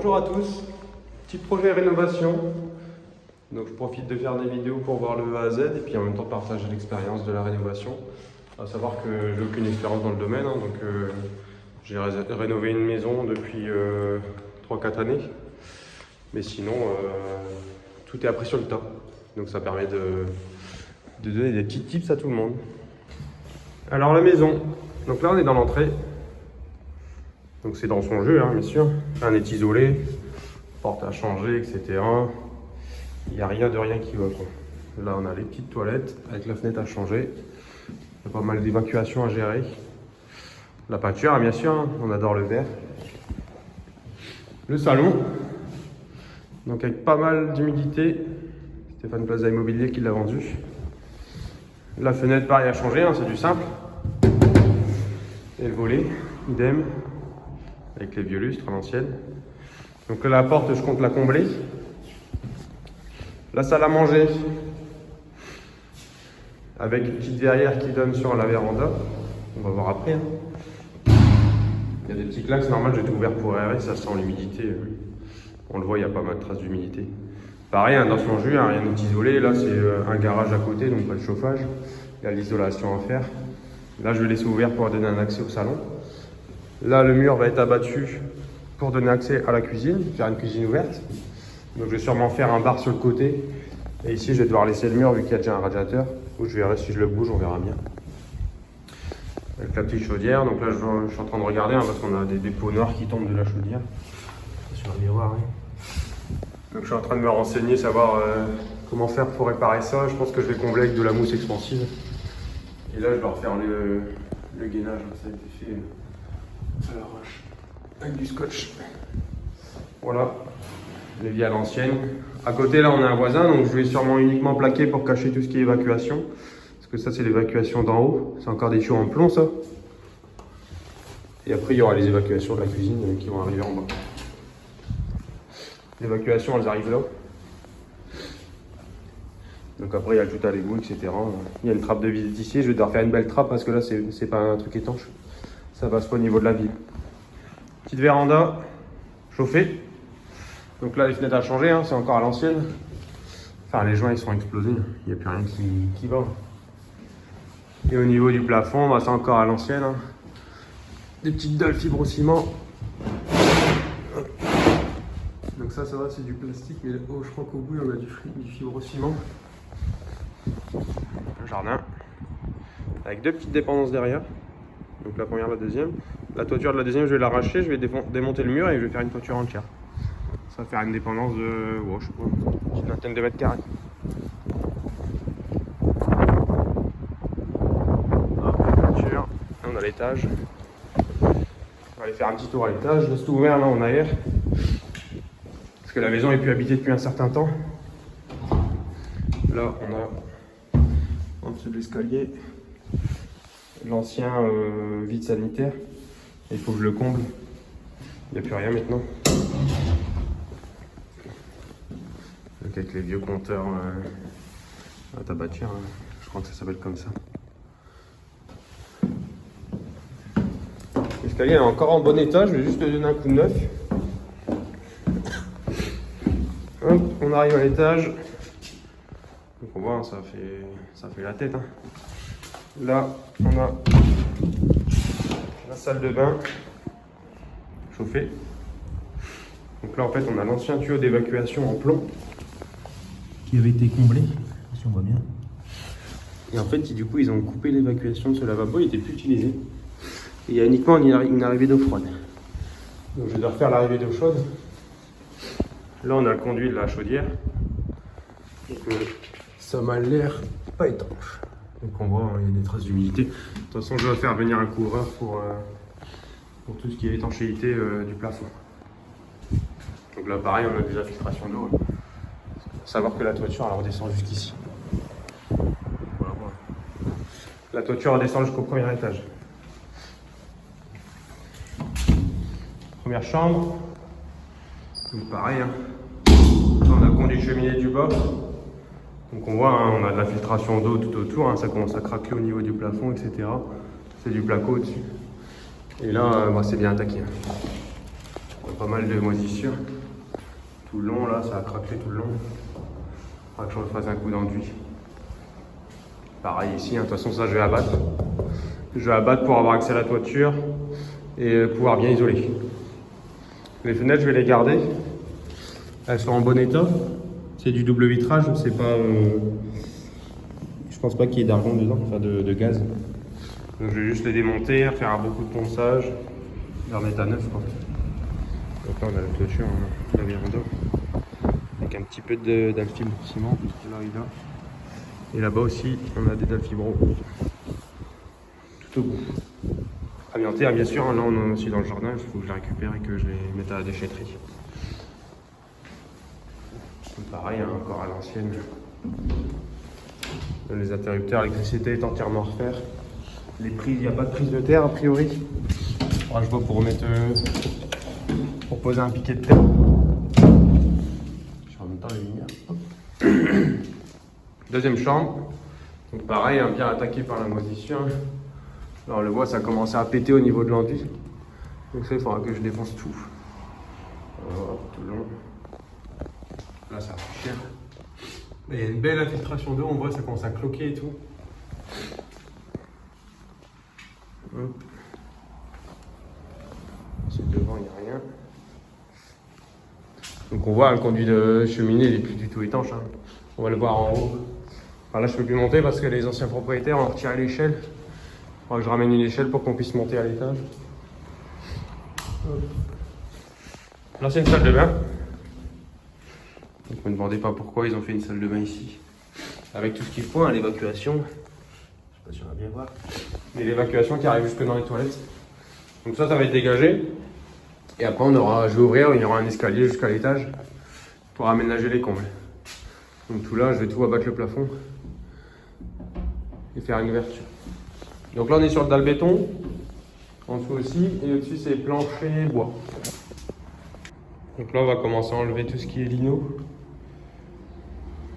Bonjour à tous, petit projet rénovation. Donc je profite de faire des vidéos pour voir le A à Z et puis en même temps partager l'expérience de la rénovation. À savoir que j'ai aucune expérience dans le domaine, j'ai rénové une maison depuis 3-4 années. Mais sinon, tout est appris sur le tas. Donc ça permet de donner des petits tips à tout le monde. Alors la maison, donc là on est dans l'entrée. Donc c'est dans son jeu, bien sûr. Un est isolé, porte à changer, etc. Il n'y a rien de rien qui va, quoi. Là on a les petites toilettes avec la fenêtre à changer. Il y a pas mal d'évacuations à gérer. La peinture, bien sûr, on adore le vert. Le salon, donc avec pas mal d'humidité. Stéphane Plaza Immobilier qui l'a vendu. La fenêtre, pareil, à changer, c'est du simple. Et le volet, idem, avec les vieux lustres à l'ancienne. Donc là, la porte, je compte la combler. La salle à manger, avec une petite verrière qui donne sur la véranda. On va voir après. Il y a des petits claques, c'est normal, j'ai tout ouvert pour aérer, ça sent l'humidité. On le voit, il y a pas mal de traces d'humidité. Pareil, dans son jus, rien n'est isolé. Là, c'est un garage à côté, donc pas de chauffage. Il y a l'isolation à faire. Là, je vais laisser ouvert pour donner un accès au salon. Là, le mur va être abattu pour donner accès à la cuisine, faire une cuisine ouverte. Donc, je vais sûrement faire un bar sur le côté. Et ici, je vais devoir laisser le mur vu qu'il y a déjà un radiateur. Ou je verrai si je le bouge, on verra bien. Avec la petite chaudière. Donc là, je suis en train de regarder parce qu'on a des pots noirs qui tombent de la chaudière. Sur le miroir, Donc je suis en train de me renseigner, savoir comment faire pour réparer ça. Je pense que je vais combler avec de la mousse expansive. Et là je vais refaire le gainage, ça a été fait à l'arrache avec du scotch. Voilà, l'évier à l'ancienne. À côté là on a un voisin, donc je vais sûrement uniquement plaquer pour cacher tout ce qui est évacuation. Parce que ça c'est l'évacuation d'en haut, c'est encore des tuyaux en plomb ça. Et après il y aura les évacuations de la cuisine qui vont arriver en bas. L'évacuation, elles arrivent là. Donc après, il y a tout à l'égout, etc. Il y a une trappe de visite ici. Je vais devoir faire une belle trappe parce que là, c'est pas un truc étanche. Ça passe pas au niveau de la ville. Petite véranda chauffée. Donc là, les fenêtres à changer, c'est encore à l'ancienne. Enfin, les joints, ils sont explosés. Il n'y a plus rien qui va. Et au niveau du plafond, c'est encore à l'ancienne. Des petites dalles fibrociment. Donc ça va, c'est du plastique, mais je crois qu'au bout, on a du fibrociment. Un jardin. Avec deux petites dépendances derrière. Donc la première, la deuxième. La toiture de la deuxième, je vais l'arracher, je vais démonter le mur et je vais faire une toiture entière. Ça va faire une dépendance de, je sais pas, une vingtaine de mètres carrés. Toiture. On a l'étage. On va aller faire un petit tour à l'étage. Je laisse tout ouvert, là on aère. Parce que la maison est plus habitée depuis un certain temps. Là, on a en dessous de l'escalier l'ancien vide sanitaire. Il faut que je le comble. Il n'y a plus rien maintenant. Donc avec les vieux compteurs à tabatière, je crois que ça s'appelle comme ça. L'escalier est encore en bon état, je vais juste lui donner un coup de neuf. Hop, on arrive à l'étage. Donc on voit, ça fait la tête. Là, on a la salle de bain chauffée. Donc là, en fait, on a l'ancien tuyau d'évacuation en plomb qui avait été comblé, si on voit bien. Et en fait, du coup, ils ont coupé l'évacuation de ce lavabo, il n'était plus utilisé. Et il y a uniquement une arrivée d'eau froide. Donc je vais devoir faire l'arrivée d'eau chaude. Là, on a le conduit de la chaudière. Donc, ça m'a l'air pas étanche. Donc, on voit, il y a des traces d'humidité. De toute façon, je vais faire venir un couvreur pour tout ce qui est étanchéité du plafond. Donc là, pareil, on a déjà filtration d'eau. Pour savoir que la toiture, elle redescend jusqu'ici. Voilà. La toiture redescend jusqu'au premier étage. Première chambre. Donc pareil, on a le conduit de cheminée du bas. Donc on voit, on a de la filtration d'eau tout autour, ça commence à craquer au niveau du plafond, etc. C'est du placo au-dessus. Et là, c'est bien attaqué. Il y a pas mal de moisissures. Tout le long là, ça a craquelé tout le long. Il faudra que je refasse un coup d'enduit. Pareil ici, hein. De toute façon ça je vais abattre. Je vais abattre pour avoir accès à la toiture et pouvoir bien isoler. Les fenêtres je vais les garder. Elles sont en bon état. C'est du double vitrage, c'est pas. Je pense pas qu'il y ait d'argent dedans, enfin de gaz. Donc je vais juste les démonter, faire un beaucoup de ponçage, les remettre à neuf quoi. Donc là on a la toiture, on a la véranda, avec un petit peu d'alfibre ciment, là et là. Et là-bas aussi on a des dalfibros. Tout au bout. Amianté, bien sûr, hein, là on en a aussi dans le jardin, il faut que je les récupère et que je les mette à la déchetterie. Pareil, hein, encore à l'ancienne. Les interrupteurs, l'électricité est entièrement à refaire. Les prises, il n'y a pas de prise de terre a priori. Alors, je vois pour remettre, pour poser un piquet de terre. Je remonte les lumières. Deuxième chambre. Donc pareil, hein, bien attaqué par la moisissure. Là on le voit, ça a commencé à péter au niveau de l'enduit. Donc ça, il faudra que je défonce tout. Voilà, tout le long. Là ça fait cher. Il y a une belle infiltration d'eau, on voit ça commence à cloquer et tout. Hop. C'est devant, il n'y a rien. Donc on voit le conduit de cheminée, il n'est plus du tout étanche. Hein. On va le voir en haut. Alors là je ne peux plus monter parce que les anciens propriétaires ont retiré l'échelle. Il faudra que je ramène une échelle pour qu'on puisse monter à l'étage. Là c'est une salle de bain. Donc, ne me demandez pas pourquoi ils ont fait une salle de bain ici. Avec tout ce qu'il faut, hein, l'évacuation. Je sais pas si on va bien voir. Mais l'évacuation qui arrive jusque dans les toilettes. Donc ça va être dégagé. Et après je vais ouvrir, il y aura un escalier jusqu'à l'étage pour aménager les combles. Donc tout là, je vais tout abattre le plafond et faire une ouverture. Donc là on est sur le dalle béton. En dessous aussi. Et au-dessus c'est plancher bois. Donc là on va commencer à enlever tout ce qui est lino.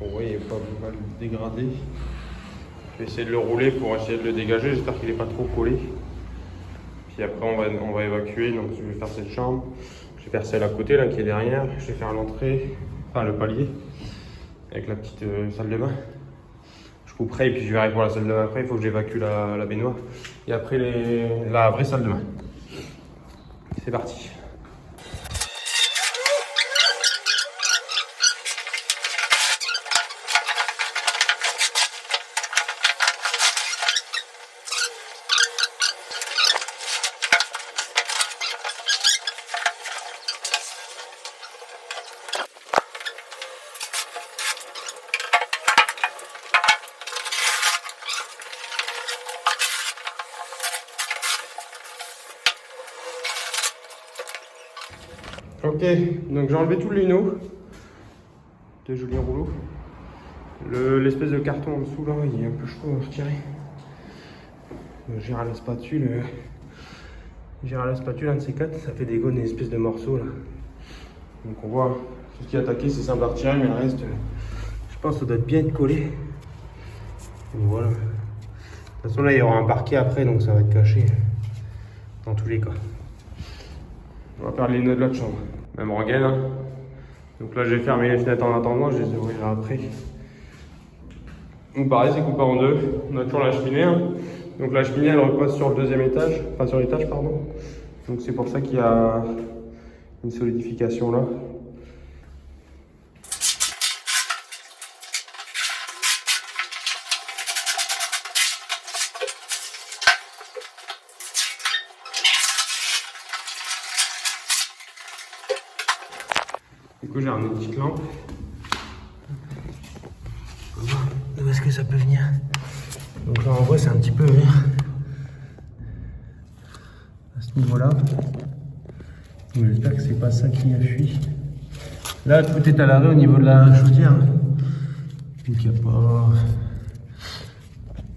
Bon, ouais, il n'est pas mal dégradé. Je vais essayer de le rouler pour essayer de le dégager. J'espère qu'il n'est pas trop collé. Puis après, on va évacuer. Donc, je vais faire cette chambre. Je vais faire celle à côté, là, qui est derrière. Je vais faire l'entrée, enfin le palier, avec la petite salle de bain. Je couperai et puis je verrai pour la salle de bain après. Il faut que j'évacue la baignoire. Et après, la vraie salle de bain. C'est parti. Ok, donc j'ai enlevé tout le lino. De jolis rouleaux. L'espèce de carton en dessous là, il est un peu chaud à retirer. J'irai à la spatule. Un de ces quatre, ça fait des espèces de morceaux là. Donc on voit tout ce qui est attaqué, c'est simple à retirer, mais le reste, je pense que ça doit bien être collé. Donc voilà. De toute façon là il y aura un parquet après, donc ça va être caché. Dans tous les cas. On va faire les nœuds de l'autre chambre. Même rengaine. Hein. Donc là, je vais fermer les fenêtres en attendant, je les ouvrirai après. Donc pareil, c'est coupé en deux. On a toujours la cheminée. Hein. Donc la cheminée, elle repose sur le deuxième étage. Enfin, sur l'étage, pardon. Donc c'est pour ça qu'il y a une solidification là. Du coup, j'ai ramené une petite lampe. Où est-ce que ça peut venir? Donc là, on voit, c'est un petit peu vert. À ce niveau-là. J'espère que c'est pas ça qui a fui. Là, tout est à l'arrêt au niveau de la chaudière. Donc il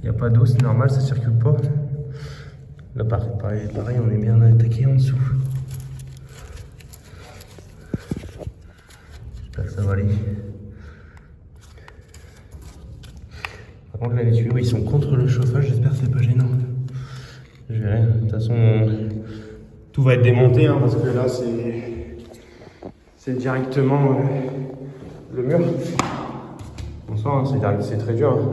n'y a pas d'eau, c'est normal, ça circule pas. Là, pareil, on est bien attaqué en dessous. J'espère que ça va aller. Par contre, là, les tuyaux, ils sont contre le chauffage. J'espère que c'est pas gênant. Je verrai. De toute façon, tout va être démonté hein, parce que là, c'est c'est directement le mur. Bonsoir, c'est très dur. Hein.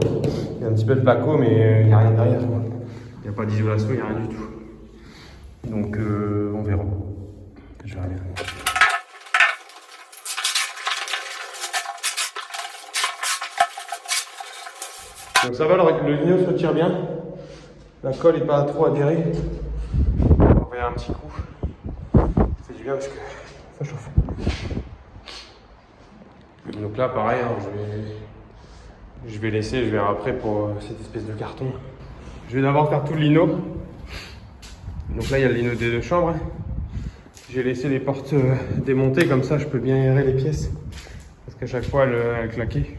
Il y a un petit peu de placo, mais il n'y a rien derrière. Il n'y a pas d'isolation, il n'y a rien du tout. Donc on verra. Je verrai bien. Donc ça va, le lino se tire bien. La colle n'est pas trop adhérée. On va envoyer un petit coup. Ça fait du bien parce que ça chauffe. Donc là pareil, hein, je vais laisser, je verrai après pour cette espèce de carton. Je vais d'abord faire tout le lino. Donc là il y a le lino des 2 chambres. Hein. J'ai laissé les portes démontées, comme ça je peux bien aérer les pièces. Parce qu'à chaque fois elle claquait.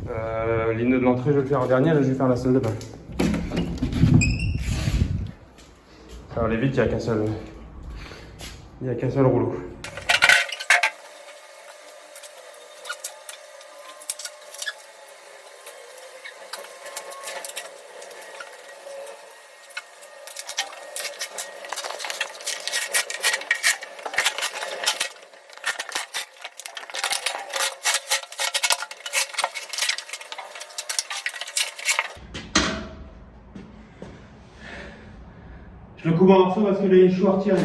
Le lino de l'entrée je vais le faire en dernier, là je vais faire la salle de bain. Ça va aller vite, il n'y a qu'un seul rouleau. Je le coupe en morceaux parce que les choux retirent.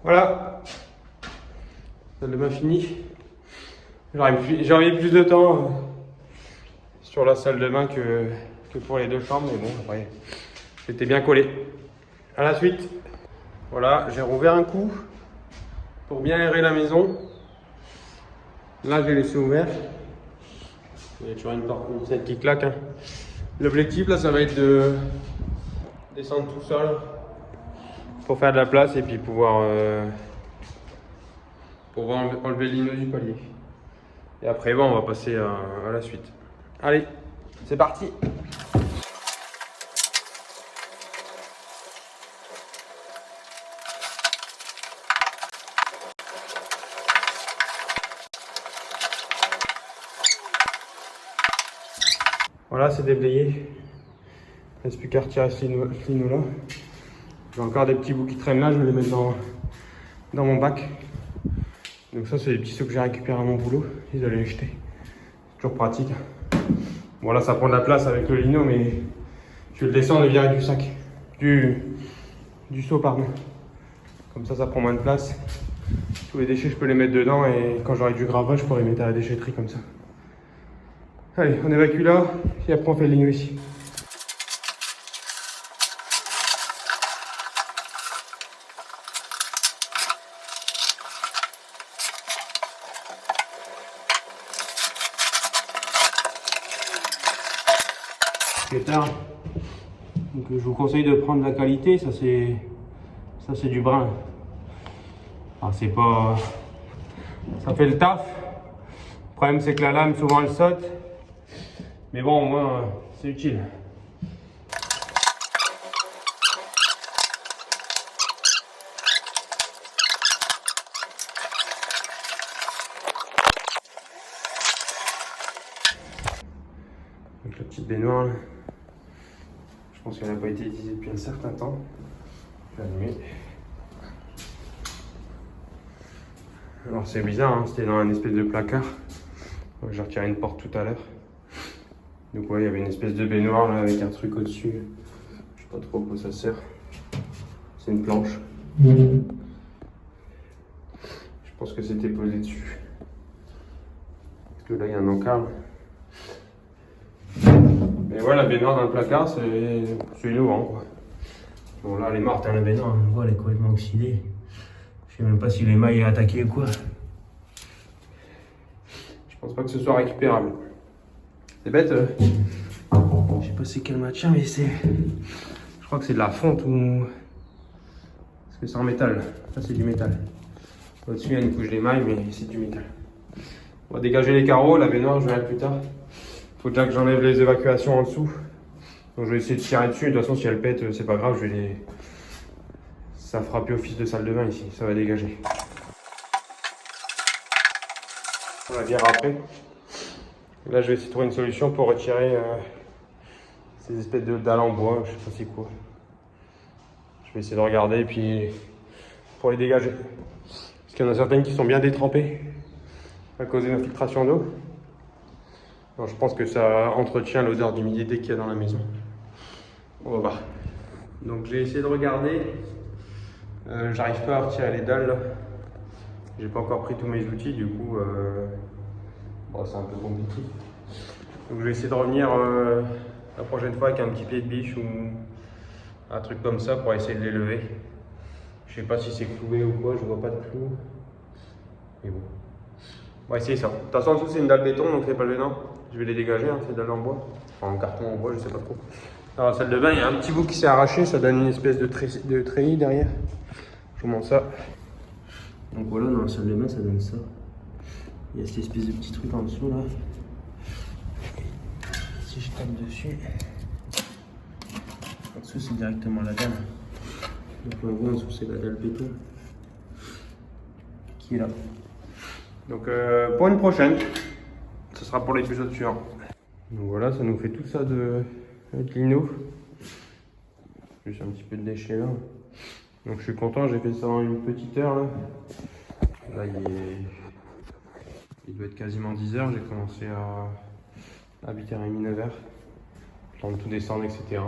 Voilà, salle de bain finie. J'aurais mis plus de temps sur la salle de bain que pour les 2 chambres, mais bon, après, c'était bien collé. À la suite, voilà, j'ai rouvert un coup pour bien aérer la maison. Là, j'ai laissé ouvert. Il y a toujours une fenêtre qui claque. Hein. L'objectif, là, ça va être de descendre tout seul pour faire de la place et puis pouvoir enlever le lino du palier. Et après, bon, on va passer à la suite. Allez, c'est parti! Voilà, c'est déblayé. Il ne reste plus qu'à retirer ce lino là. J'ai encore des petits bouts qui traînent là, je vais les mettre dans mon bac. Donc ça, c'est les petits seaux que j'ai récupérés à mon boulot. Ils allaient les jeter. C'est toujours pratique. Bon là, ça prend de la place avec le lino, mais je vais le descendre et virer du sac. Du seau, pardon. Comme ça prend moins de place. Tous les déchets, je peux les mettre dedans et quand j'aurai du gravat, je pourrai les mettre à la déchetterie comme ça. Allez, on évacue là et après on fait le lino ici. Tard. Donc je vous conseille de prendre la qualité, ça c'est du brun. Alors c'est pas, ça fait le taf, Le problème c'est que la lame souvent elle saute. Mais bon, au moins c'est utile. Donc la petite baignoire là. Je pense qu'elle n'a pas été utilisée depuis un certain temps. Je vais allumer. Alors c'est bizarre, hein, c'était dans un espèce de placard. Donc, j'ai retiré une porte tout à l'heure. Donc ouais, il y avait une espèce de baignoire là avec un truc au-dessus. Je sais pas trop à quoi ça sert. C'est une planche. Je pense que c'était posé dessus. Parce que là il y a un encart. Mais ouais, la baignoire dans le placard, c'est innovant quoi. Bon là elle est morte hein, la baignoire, on voit elle est complètement oxydée. Je sais même pas si l'émail est attaqué ou quoi. Je pense pas que ce soit récupérable. C'est bête. Je sais pas c'est quelle matière, mais c'est. Je crois que c'est de la fonte ou. Parce que c'est en métal. Ça c'est du métal. Au-dessus il y a une couche d'émail, mais c'est du métal. On va dégager les carreaux, la baignoire je verrai plus tard. Faut déjà que j'enlève les évacuations en dessous. Donc je vais essayer de tirer dessus. De toute façon si elle pète, c'est pas grave, je vais les. Ça fera plus office de salle de bain ici, ça va dégager. On va bien après. Là je vais essayer de trouver une solution pour retirer ces espèces de dalles en bois, je sais pas c'est quoi. Je vais essayer de regarder et puis pour les dégager. Parce qu'il y en a certaines qui sont bien détrempées à cause de l'infiltration d'eau. Donc je pense que ça entretient l'odeur d'humidité qu'il y a dans la maison. On va voir. Donc j'ai essayé de regarder. J'arrive pas à retirer les dalles là. J'ai pas encore pris tous mes outils, du coup bon, c'est un peu compliqué. Donc je vais essayer de revenir la prochaine fois avec un petit pied de biche ou un truc comme ça pour essayer de les lever. Je sais pas si c'est cloué ou quoi, je vois pas de clou. Mais bon. On va essayer ça. De toute façon en dessous c'est une dalle béton donc c'est pas gênant. Je vais les dégager, hein, ces dalles en bois. Enfin en carton en bois, je sais pas trop. Dans la salle de bain, il y a un petit bout qui s'est arraché, ça donne une espèce de treillis derrière. Je vous montre ça. Donc voilà, dans la salle de bain, ça donne ça. Il y a cette espèce de petit truc en dessous là. Si je tape dessus, en dessous c'est directement la dalle. Donc on voit en dessous c'est la dalle béton qui est là. Donc pour une prochaine, ce sera pour l'épisode suivant. Donc voilà, ça nous fait tout ça de lino. Juste un petit peu de déchets là. Donc je suis content, j'ai fait ça en une petite heure là. Là il doit être quasiment 10 h, j'ai commencé à 8h30, 9 h. Le temps de tout descendre, etc.